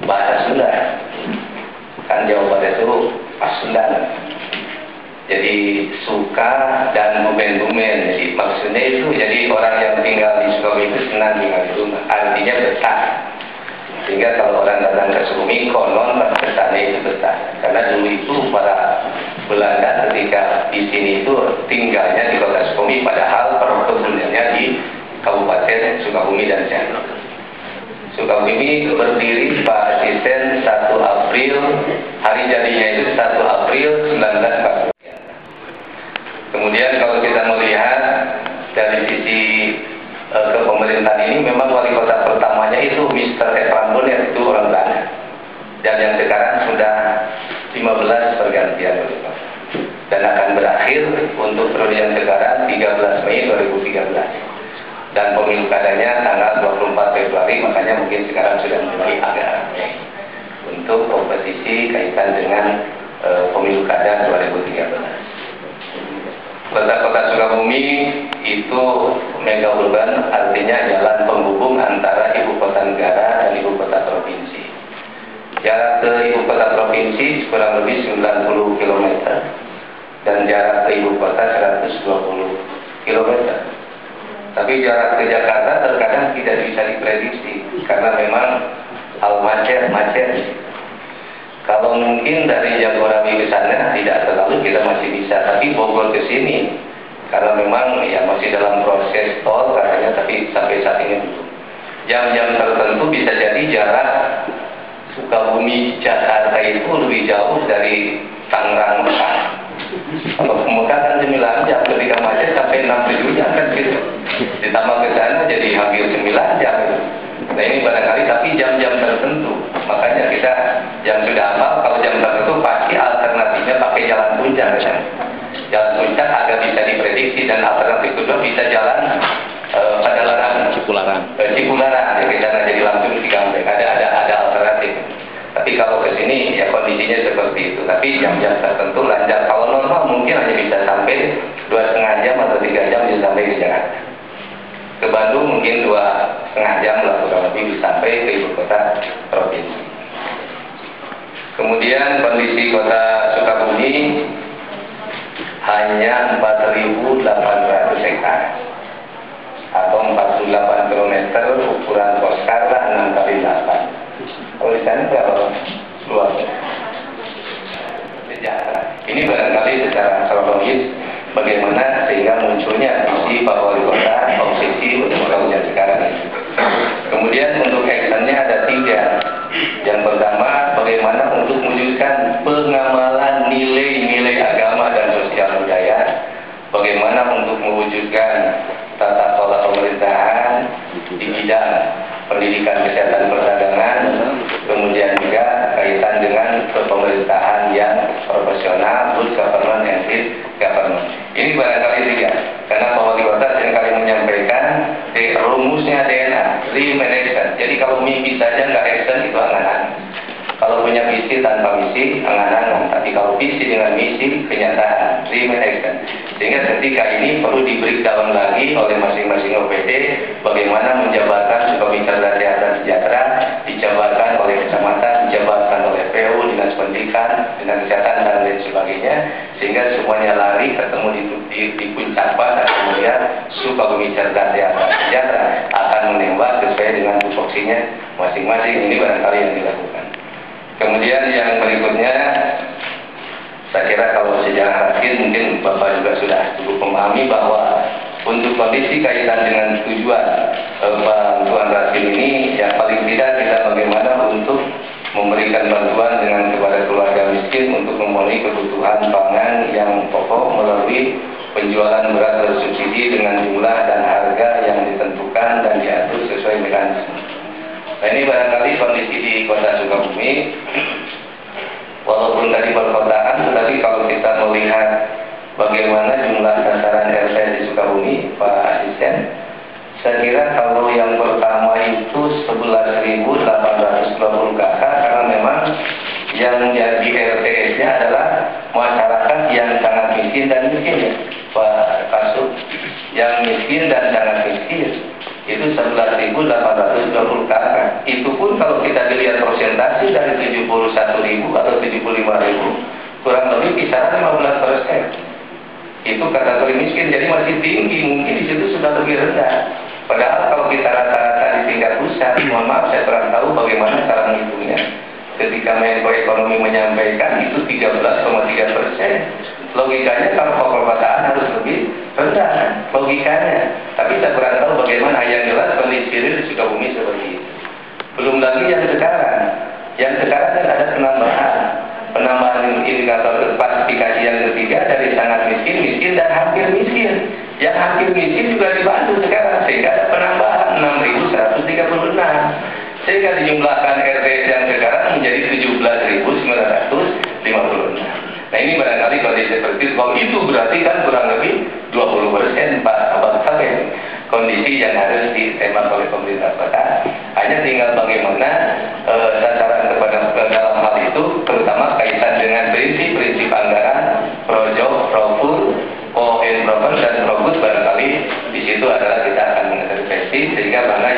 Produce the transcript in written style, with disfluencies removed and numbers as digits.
bahasa Sunda, kan Jawa Barat itu pas Sunda, jadi suka dan bumen-bumen. Jadi maksudnya itu jadi orang yang tinggal di Sukabumi itu senang tinggal di rumah, artinya betah. Sehingga kalau orang datang ke Sukabumi konon kesannya itu betah, karena dulu itu para Belanda ketika di sini itu tinggalnya di kota Sukabumi, padahal perkebunannya di Kabupaten Sukabumi dan Cianjur. Sukabumi berdiri Pak Asisten 1 April, hari jadinya itu 1 April 1940. Kemudian kalau kita melihat dari sisi kepemerintahan ini, memang wali kota pertamanya itu Mr. Efran Bonner, itu orang Belanda. Dan yang sekarang sudah 15 pergantian wali kota. Dan akan berakhir untuk periode yang sekarang 13 Mei 2013. Dan pemilu kadanya tanggal 24 Februari, makanya mungkin sekarang sudah mulai agak ramai untuk kompetisi kaitan dengan pemilu kada 2013. Kota-kota Sukabumi itu mega urban, artinya jalan penghubung antara ibu kota negara dan ibu kota provinsi. Jarak ke ibu kota provinsi kurang lebih 90 km dan jarak ke ibu kota 120 km. Tapi jarak ke Jakarta terkadang tidak bisa diprediksi karena memang hal macet. Kalau mungkin dari Jagorawi ke sana tidak terlalu, kita masih bisa, tapi Bogor ke sini karena memang ya masih dalam proses tol katanya, tapi sampai saat ini belum. Jam-jam tertentu bisa jadi jarak Sukabumi Jakarta itu lebih jauh dari Tangerang Mekah. Kalau Mekah kan 9 jam, ketika macet sampai 6-7 jam kan gitu. Ditambah ke sana jadi hampir 9 jam gitu. Nah ini barangkali, tapi jam-jam tertentu. Makanya kita yang sudah hafal, kalau jam tertentu pasti alternatifnya pakai jalan puncak kan? Jalan puncak agak bisa diprediksi, dan alternatif kedua bisa jalan Padalarang, Cipularang ya, kita jadi langsung di Cikampek. Ada alternatif. Tapi kalau ke sini ya kondisinya seperti itu. Tapi jam-jam tertentu lancar. Kalau normal mungkin hanya bisa sampai 2,5 jam atau 3 jam bisa sampai ke Jakarta. Ke Bandung mungkin 2,5 jam lah kurang lebih bisa sampai ke ibu kota provinsi. Kemudian kondisi kota Sukabumi hanya 4.800 hektar atau 48 km, ukuran Poskala 6x8. Kalau di sana berapa luasnya? Sejarah. Ini barangkali secara kronologis bagaimana sehingga munculnya visi Pak Wali Kota obsesi untuk melakukan sekarang ini. Kemudian untuk actionnya ada 3. Yang pertama, bagaimana untuk mewujudkan pengamalan nilai-nilai agama dan sosial budaya. Bagaimana untuk mewujudkan tata kelola pemerintahan di bidang pendidikan, kesehatan, perdagangan, kemudian juga kaitan dengan pemerintahan yang profesional, good government and fit government. Ini barangkali 3, karena Pak Wali Kota seringkali menyampaikan rumusnya DNA, dream and action. Jadi kalau mimpi saja nggak action itu angan-angan. Kalau punya visi tanpa misi, angan-angan. Tapi kalau visi dengan misi, kenyataan, dream and action. Sehingga ketika ini perlu di breakdown lagi oleh masing-masing OPD, bagaimana menjabarkan Sukabumi Cerdas Sehat Sejahtera, dijabarkan oleh kecamatan, dijabarkan oleh PU, dinas pendidikan, dinas kesehatan, dan lain sebagainya. Sehingga semuanya lari ketemu di puncak pas, kemudian Sukabumi Cerdas Sehat Sejahtera akan menembak sesuai dengan tupoksinya masing-masing. Ini barangkali yang dilakukan. Kemudian yang berikutnya, saya kira kalau sejarah terakhir mungkin Bapak juga sudah cukup memahami bahwa untuk kondisi kaitan dengan tujuan bantuan rasin ini, yang paling tidak kita bagaimana untuk memberikan bantuan dengan kepada keluarga miskin untuk memenuhi kebutuhan pangan yang pokok melalui penjualan beras bersubsidi dengan jumlah dan harga yang ditentukan dan diatur sesuai mekanisme. Nah ini barangkali kondisi di kota Sukabumi, walaupun dari perkotaan, tetapi kalau kita melihat bagaimana jumlah sasaran RT di Sukabumi, Pak Asisten, saya kira kalau yang pertama itu 11.820 kakak, karena memang yang jadi RTS-nya adalah masyarakat yang sangat miskin dan miskin ya, Pak Kasub, yang miskin dan sangat miskin. Itu 11.820 kakak. Itu pun kalau kita dilihat 71.000 atau 75.000, kurang lebih kisaran 15%. Itu kategori miskin, jadi masih tinggi, mungkin di situ sudah lebih rendah. Padahal kalau kita rata-rata di tingkat pusat, mohon maaf saya kurang tahu bagaimana cara menghitungnya. Ketika Menko Ekonomi menyampaikan itu 13,3%. Logikanya kalau perkotaan harus lebih rendah, logikanya. Tapi saya kurang tahu bagaimana, yang jelas kondisi real di Sukabumi seperti itu. Belum lagi yang sekarang. Yang sekarang kan ada penambahan indikator klasifikasi yang ketiga dari sangat miskin, miskin, dan hampir miskin. Yang hampir miskin juga dibantu sekarang, sehingga ada penambahan 6.136. Sehingga dijumlahkan RT yang sekarang menjadi 17.956. Nah ini barangkali kondisi seperti itu. Kalau itu berarti kan kurang lebih 20% Pak Abang Kabin. Kondisi yang harus ditembak oleh pemerintah kota. Hanya tinggal bagaimana sasaran kepada dalam hal itu, terutama kaitan dengan prinsip-prinsip anggaran, projok, profur, ON, dan profut, barangkali di situ adalah kita akan mengintervensi sehingga mana